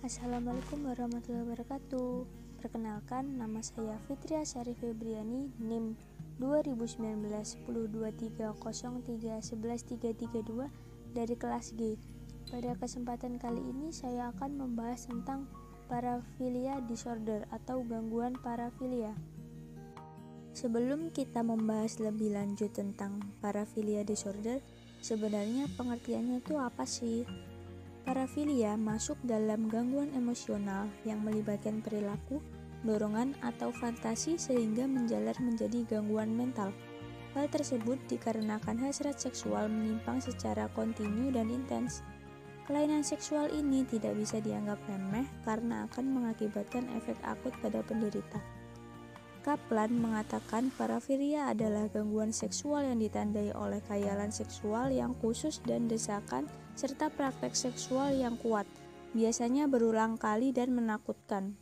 Assalamualaikum warahmatullahi wabarakatuh. Perkenalkan, nama saya Fitria Syari Febriani, NIM 2019 1023031132 dari kelas G. Pada kesempatan kali ini saya akan membahas tentang paraphilia disorder atau gangguan parafilia. Sebelum kita membahas lebih lanjut tentang paraphilia disorder, sebenarnya pengertiannya itu apa sih? Parafilia masuk dalam gangguan emosional yang melibatkan perilaku, dorongan, atau fantasi sehingga menjalar menjadi gangguan mental. Hal tersebut dikarenakan hasrat seksual menyimpang secara kontinu dan intens. Kelainan seksual ini tidak bisa dianggap remeh karena akan mengakibatkan efek akut pada penderita. Kaplan mengatakan parafilia adalah gangguan seksual yang ditandai oleh khayalan seksual yang khusus dan desakan serta praktek seksual yang kuat, biasanya berulang kali dan menakutkan.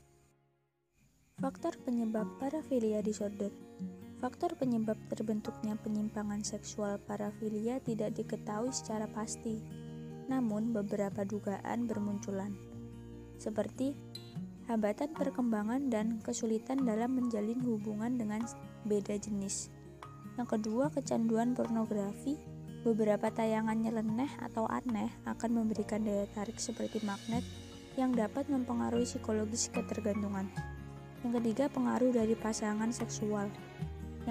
Faktor penyebab parafilia disorder. Faktor penyebab terbentuknya penyimpangan seksual parafilia tidak diketahui secara pasti, namun beberapa dugaan bermunculan, seperti hambatan perkembangan dan kesulitan dalam menjalin hubungan dengan beda jenis. Yang kedua, kecanduan pornografi. Beberapa tayangan nyeleneh atau aneh akan memberikan daya tarik seperti magnet yang dapat mempengaruhi psikologis ketergantungan. Yang ketiga, pengaruh dari pasangan seksual.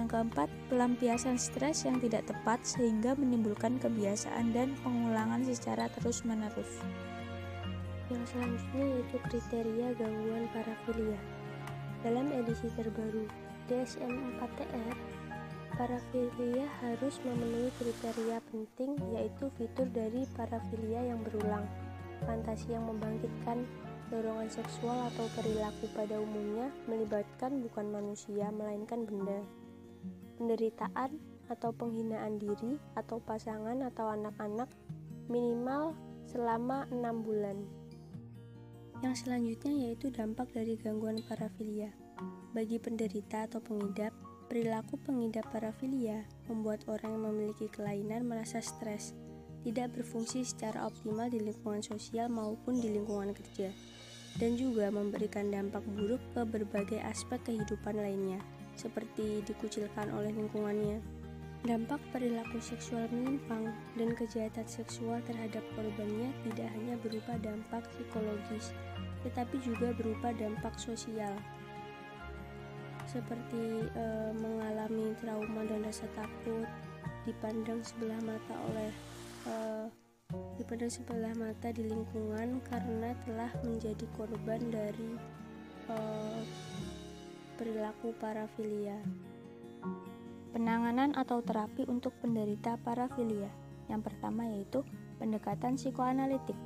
Yang keempat, pelampiasan stres yang tidak tepat sehingga menimbulkan kebiasaan dan pengulangan secara terus-menerus. Yang selanjutnya yaitu kriteria gangguan parafilia. Dalam edisi terbaru DSM-4-TR, parafilia harus memenuhi kriteria penting, yaitu fitur dari parafilia yang berulang, fantasi yang membangkitkan dorongan seksual atau perilaku pada umumnya melibatkan bukan manusia melainkan benda, penderitaan atau penghinaan diri atau pasangan atau anak-anak minimal selama 6 bulan. Yang selanjutnya yaitu dampak dari gangguan parafilia. Bagi penderita atau pengidap, perilaku pengidap parafilia membuat orang yang memiliki kelainan merasa stres, tidak berfungsi secara optimal di lingkungan sosial maupun di lingkungan kerja, dan juga memberikan dampak buruk ke berbagai aspek kehidupan lainnya, seperti dikucilkan oleh lingkungannya. Dampak perilaku seksual menyimpang dan kejahatan seksual terhadap korbannya tidak hanya berupa dampak psikologis, tetapi juga berupa dampak sosial, seperti mengalami trauma dan rasa takut, dipandang sebelah mata di lingkungan karena telah menjadi korban dari perilaku parafilia. Penanganan atau terapi untuk penderita parafilia. Yang pertama yaitu pendekatan psikoanalitik.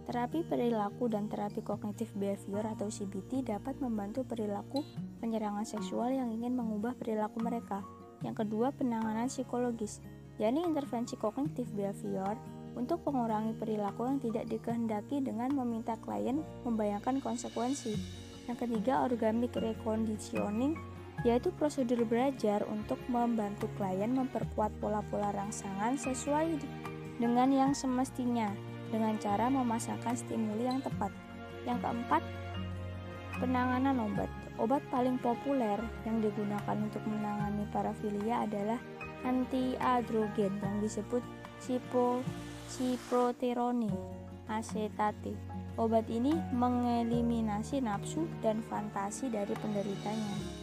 Terapi perilaku dan terapi kognitif behavior atau CBT dapat membantu perilaku penyerangan seksual yang ingin mengubah perilaku mereka. Yang kedua, penanganan psikologis, yakni intervensi kognitif behavior untuk mengurangi perilaku yang tidak dikehendaki dengan meminta klien membayangkan konsekuensi. Yang ketiga, organic reconditioning, yaitu prosedur belajar untuk membantu klien memperkuat pola-pola rangsangan sesuai dengan yang semestinya dengan cara memasangkan stimuli yang tepat. Yang keempat, penanganan obat. Obat paling populer yang digunakan untuk menangani parafilia adalah antiandrogen yang disebut ciproterone acetate. Obat ini mengeliminasi nafsu dan fantasi dari penderitanya.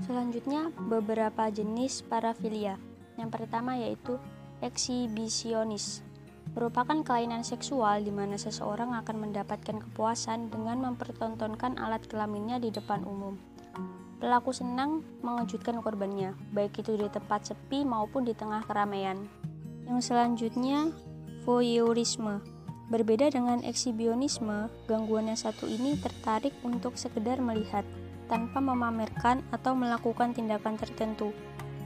Selanjutnya, beberapa jenis parafilia. Yang pertama yaitu eksibisionis, merupakan kelainan seksual di mana seseorang akan mendapatkan kepuasan dengan mempertontonkan alat kelaminnya di depan umum. Pelaku senang mengejutkan korbannya, baik itu di tempat sepi maupun di tengah keramaian. Yang selanjutnya, voyeurisme. Berbeda dengan ekshibionisme, gangguan yang satu ini tertarik untuk sekedar melihat, tanpa memamerkan atau melakukan tindakan tertentu.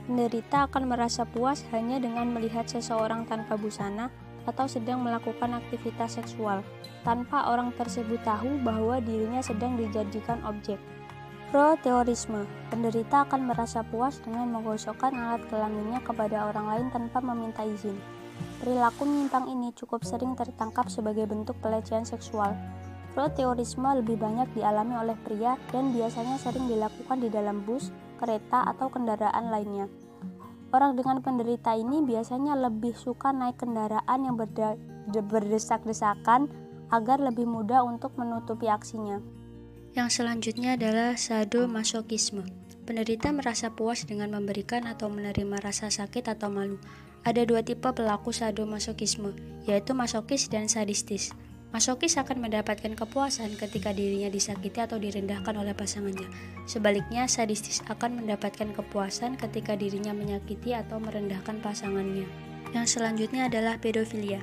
Penderita akan merasa puas hanya dengan melihat seseorang tanpa busana atau sedang melakukan aktivitas seksual, tanpa orang tersebut tahu bahwa dirinya sedang dijadikan objek. Proteorisme, penderita akan merasa puas dengan menggosokkan alat kelaminnya kepada orang lain tanpa meminta izin. Perilaku menyimpang ini cukup sering tertangkap sebagai bentuk pelecehan seksual. Voyeurisme lebih banyak dialami oleh pria dan biasanya sering dilakukan di dalam bus, kereta, atau kendaraan lainnya. Orang dengan penderita ini biasanya lebih suka naik kendaraan yang berdesak-desakan agar lebih mudah untuk menutupi aksinya. Yang selanjutnya adalah sadomasochisme. Penderita merasa puas dengan memberikan atau menerima rasa sakit atau malu. Ada dua tipe pelaku sadomasochisme, yaitu masokis dan sadistis. Masokis akan mendapatkan kepuasan ketika dirinya disakiti atau direndahkan oleh pasangannya. Sebaliknya, sadistis akan mendapatkan kepuasan ketika dirinya menyakiti atau merendahkan pasangannya. Yang selanjutnya adalah pedofilia.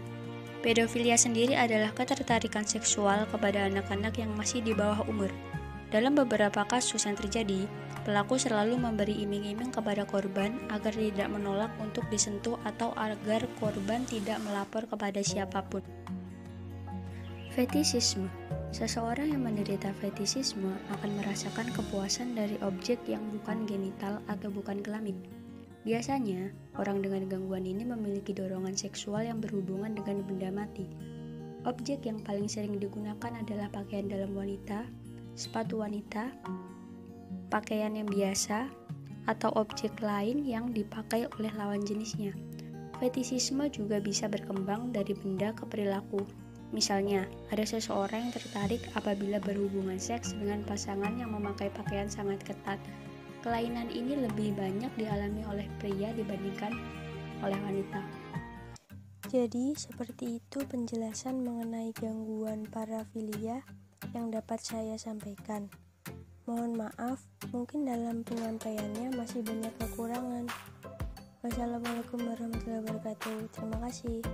Pedofilia sendiri adalah ketertarikan seksual kepada anak-anak yang masih di bawah umur. Dalam beberapa kasus yang terjadi, pelaku selalu memberi iming-iming kepada korban agar tidak menolak untuk disentuh atau agar korban tidak melapor kepada siapapun. Fetisisme. Seseorang yang menderita fetisisme akan merasakan kepuasan dari objek yang bukan genital atau bukan kelamin. Biasanya, orang dengan gangguan ini memiliki dorongan seksual yang berhubungan dengan benda mati. Objek yang paling sering digunakan adalah pakaian dalam wanita, sepatu wanita, pakaian yang biasa, atau objek lain yang dipakai oleh lawan jenisnya. Fetisisme juga bisa berkembang dari benda ke perilaku. Misalnya, ada seseorang yang tertarik apabila berhubungan seks dengan pasangan yang memakai pakaian sangat ketat. Kelainan ini lebih banyak dialami oleh pria dibandingkan oleh wanita. Jadi, seperti itu penjelasan mengenai gangguan parafilia yang dapat saya sampaikan. Mohon maaf, mungkin dalam penyampaiannya masih banyak kekurangan. Wassalamualaikum warahmatullahi wabarakatuh. Terima kasih.